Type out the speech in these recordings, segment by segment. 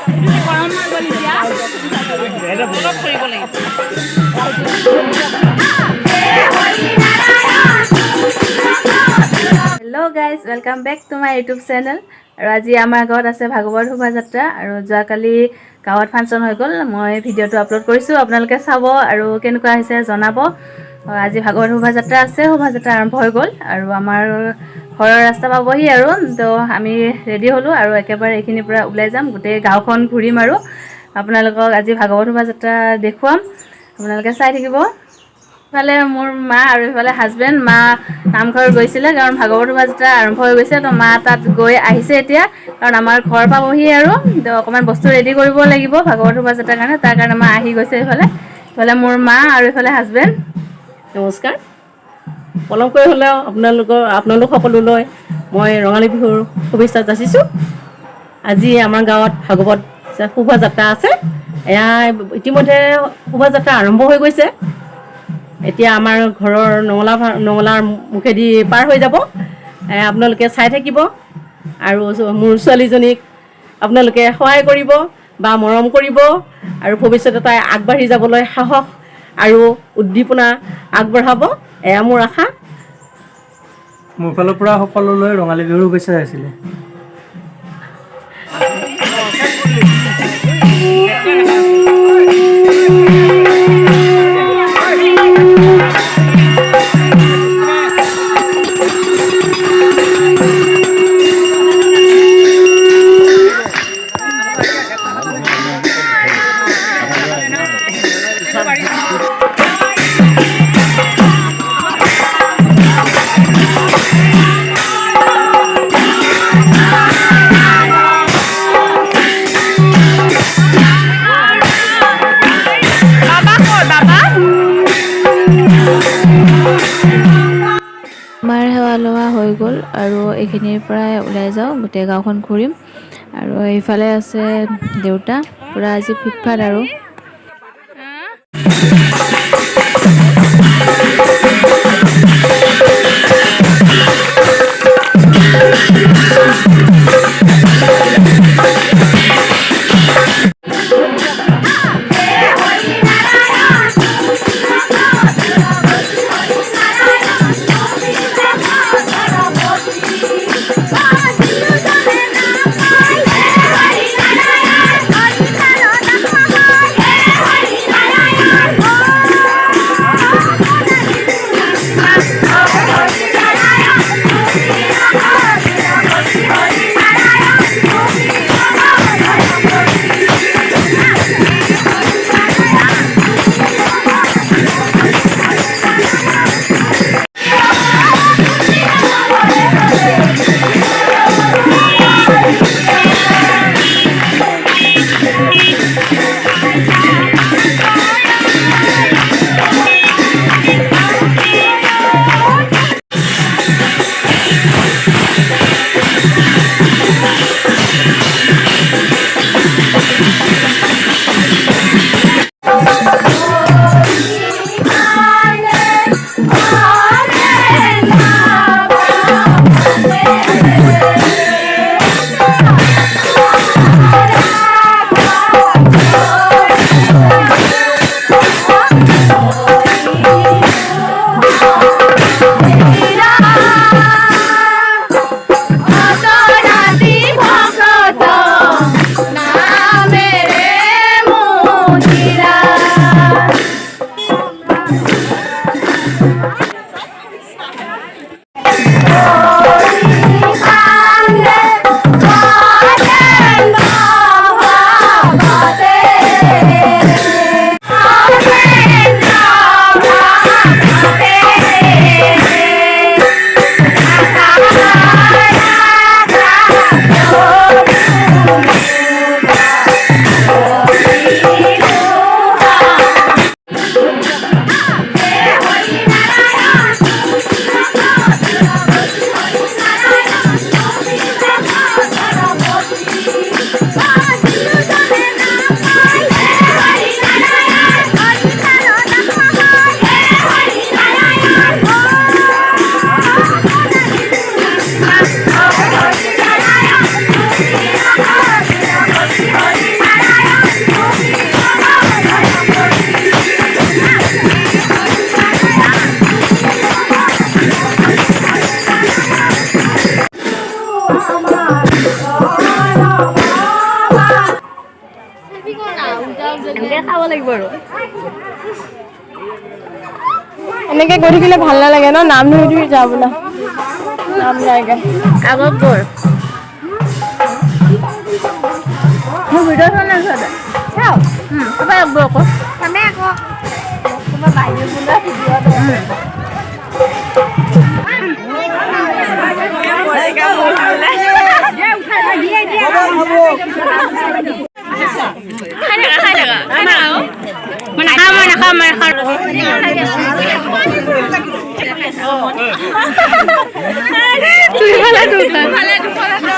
Hello guys, welcome back to my YouTube channel. আৰু আজি আমাৰ গাঁৱত আছে ভাগৱত শোভাযাত্ৰা আৰু যোৱাকালি গাঁৱত ফাংচন হৈ গ'ল। মই ভিডিঅ'টো আপলোড কৰিছোঁ, আপোনালোকে চাব আৰু কেনেকুৱা হৈছে জনাব। আজি ভাগৱত শোভাযাত্ৰা আছে, শোভাযাত্ৰা আৰম্ভ হৈ গ'ল আৰু আমাৰ ঘৰৰ ৰাস্তা পাবহি আৰু তো আমি ৰেডি হ'লোঁ আৰু একেবাৰে এইখিনিৰ পৰা ওলাই যাম, গোটেই গাঁওখন ঘূৰিম আৰু আপোনালোকক আজি ভাগৱত শোভাযাত্ৰা দেখুৱাম, আপোনালোকে চাই থাকিব। ইফালে মোৰ মা আৰু ইফালে হাজবেণ্ড, মা নামঘৰ গৈছিলে কাৰণ ভাগৱত শোভাযাত্ৰা আৰম্ভ হৈ গৈছে, তো মা তাত গৈ আহিছে এতিয়া কাৰণ আমাৰ ঘৰ পাবহি আৰু তো অকণমান বস্তু ৰেডি কৰিব লাগিব ভাগৱত শোভাযাত্ৰাৰ কাৰণে, তাৰ কাৰণে মা আহি গৈছে ইফালে মোৰ মা আৰু ইফালে হাজবেণ্ড। নমস্কাৰ। পলমকৈ হ'লেও আপোনালোক সকলোলৈ মই ৰঙালী বিহুৰ শুভেচ্ছা যাচিছোঁ। আজি আমাৰ গাঁৱত ভাগৱত শোভাযাত্ৰা আছে। এয়া ইতিমধ্যে শোভাযাত্ৰা আৰম্ভ হৈ গৈছে। এতিয়া আমাৰ ঘৰৰ নঙলাৰ মুখেদি পাৰ হৈ যাব, আপোনালোকে চাই থাকিব আৰু মোৰ ছোৱালীজনীক আপোনালোকে সহায় কৰিব বা মৰম কৰিব আৰু ভৱিষ্যতে তাই আগবাঢ়ি যাবলৈ সাহস আৰু উদ্দীপনা আগবঢ়াব, এয়া মোৰ আশা। মোৰ ফালৰ পৰা সকলোলৈ ৰঙালী বিহুৰ শুভেচ্ছা আছিলে। আমাৰ সেৱা লোৱা হৈ গ'ল আৰু এইখিনিৰ পৰাই ওলাই যাওঁ, গোটেই গাঁওখন ঘূৰিম আৰু এইফালে আছে দেউতা, পূৰা আজি ফিটফাট আৰু এনেকৈ খাব লাগিব আৰু এনেকে গৈ থাকিলে ভাল নালাগে ন নাম ধৰি ধৰি যাওঁ বোলা নাম নাইকে আগত গৈ মোৰ ভিডিঅ' চোৱা নাই চাওঁতে চাওঁ ক'ৰবাত আগব আকৌ চামে আকৌ ক'ৰবাত বাহিৰ বোলা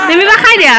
তুমি বা খাই দিয়া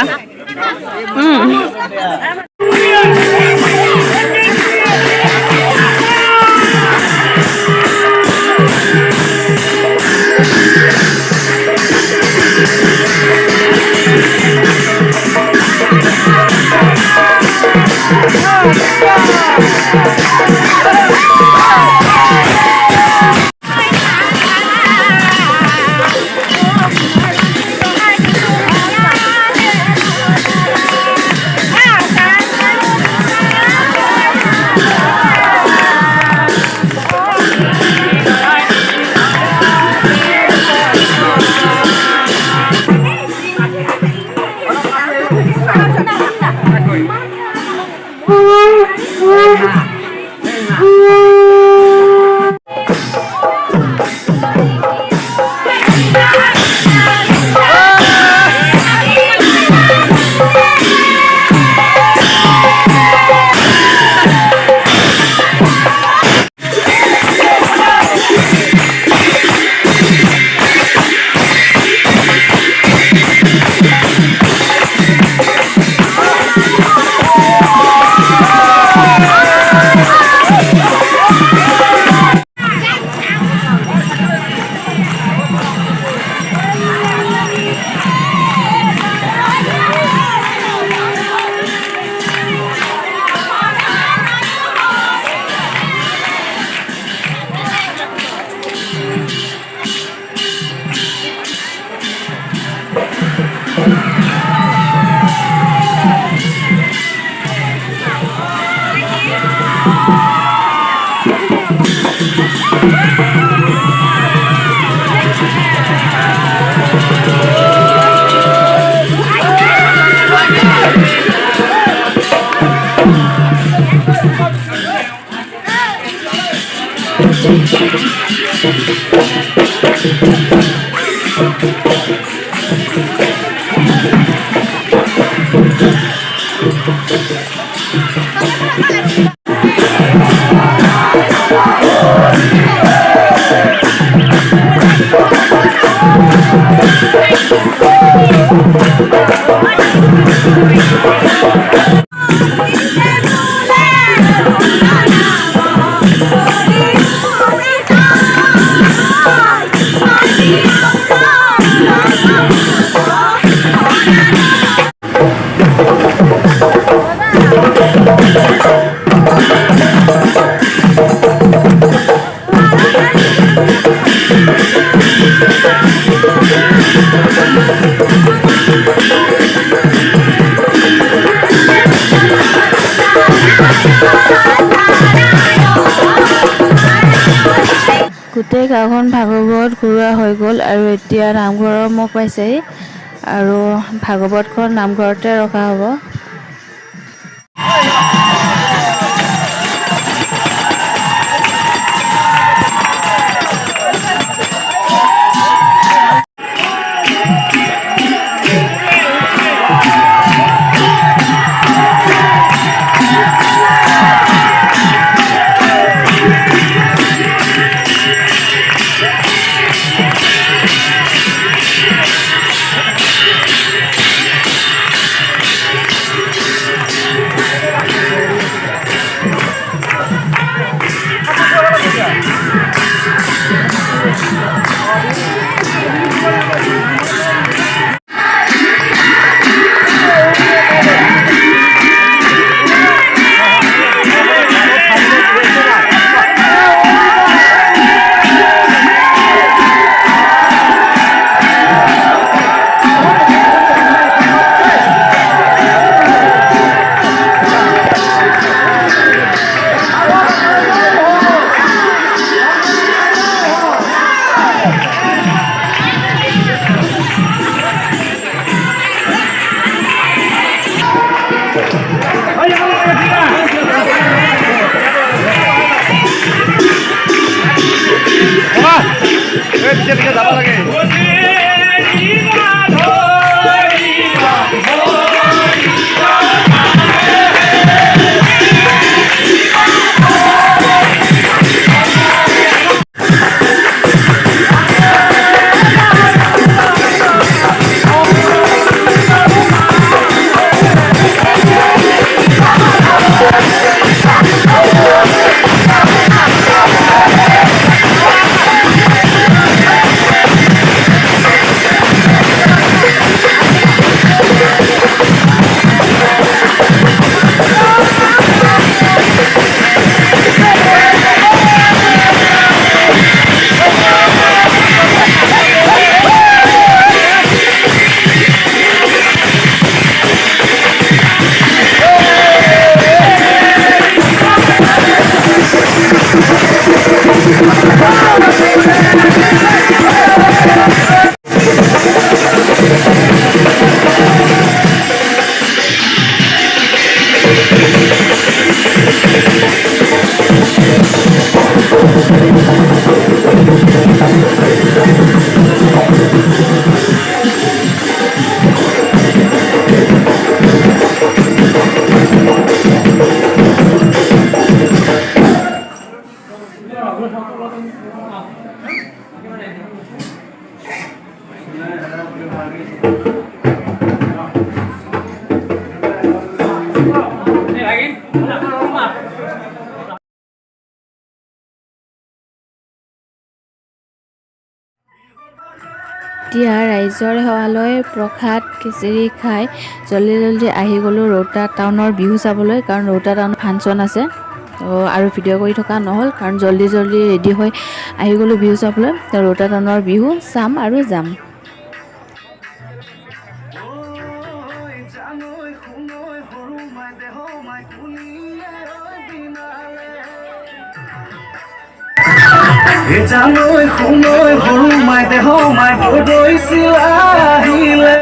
গোটেই গাঁওখন ভাগৱত ঘূৰোৱা হৈ গ'ল আৰু এতিয়া নামঘৰৰ মুখ পাইছেহি আৰু ভাগৱতখন নামঘৰতে ৰখা হ'ব। এতিয়া ৰাইজৰ সেৱালৈ প্ৰসাদ খিচিৰি খাই জল্দি আহি গ'লোঁ ৰৌতা টাউনৰ বিহু চাবলৈ, কাৰণ ৰৌতা টাউনত ফাংচন আছে। আৰু ভিডিঅ' কৰি থকা নহ'ল, কাৰণ জল্দি ৰেডি হৈ আহি গ'লোঁ বিহু চাবলৈ। ৰৌতা টাউনৰ বিহু চাম আৰু যাম। জানৈ শুনৈ সৰু মাই দেহ মাই গৈছিল আহিলে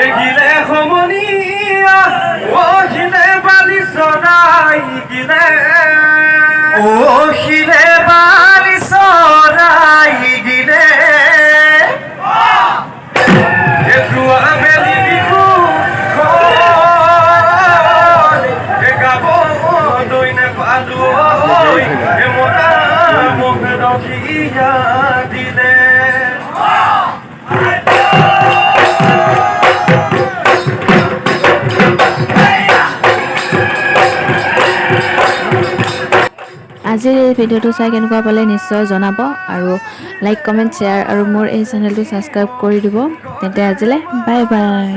এগিলে সমনীয়া ওখিলে বালি চৰাই গিলে ওখিলে বালি চৰাই গিলে এজুৱা বেলি বিহু গাব দৈ নেপালো মতা মোক দখিয়া দিলে আজিৰ এই ভিডিঅ'টো চাই কেনেকুৱা পালে নিশ্চয় জনাব, আৰু লাইক কমেণ্ট শ্বেয়াৰ আৰু মোৰ এই চেনেলটো ছাবস্ক্ৰাইব কৰি দিব। তেন্তে আজিলৈ বাই বাই।